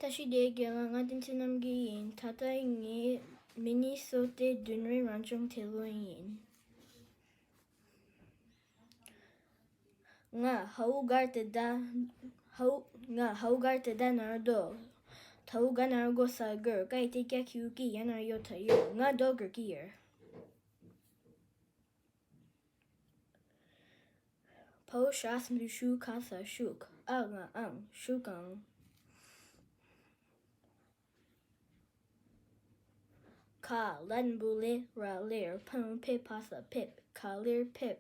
다시 대기랑 Tenzin Namgyal 타타잉이 미니소테 dunre ranchong teloyin. Nga haugar da nardo. Tauga nargo sagur kai tikya kyuki yanar yotayo nga doger gear. Po shas mushu kasa shuk nga shukang. Ka len bule ra lir pun pip pasa pip ka lir pip.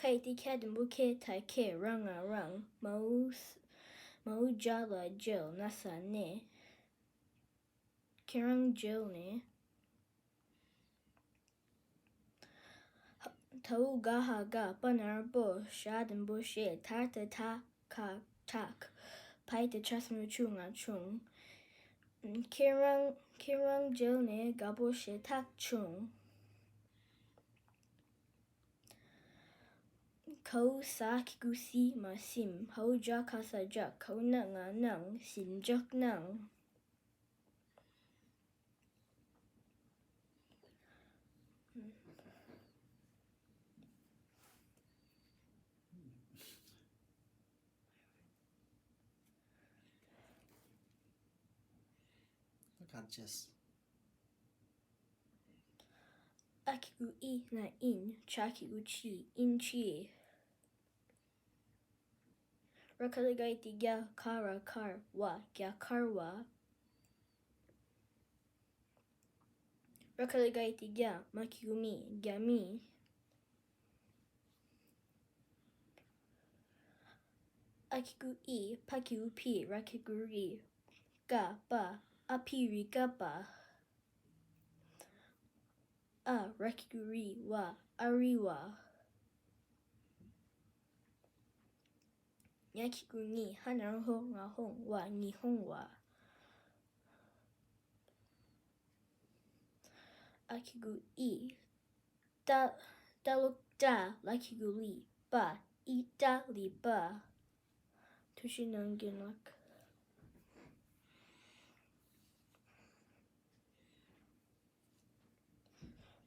Kai tikya dembuke tai ke ranga rang mo jala jil nasa ne. Kirang jil ne. Tau gaha ga banar bo shaden bo she tarta ta ka tak pai te chasmu chunga chung. Kirang jil ne gabo she tak chung. Ko sa kigusi ma sim ho ja kasa jak ko nga nang sim jak nang. Conscious. Akigu I na in chakigu chi in chi. Rakaligaiti gya kara kar wa gya karwa. Rakaligaiti gya makigumi gya mi. Akigu I pakigu pi rakiguri ga ba apiri ga ba. A rakiguri wa ariwa. Yakigu ni hanarho nga hong wa nihon wa. Akigu I daluk da lakigu li ba ita li ba. Tushinang ginlak.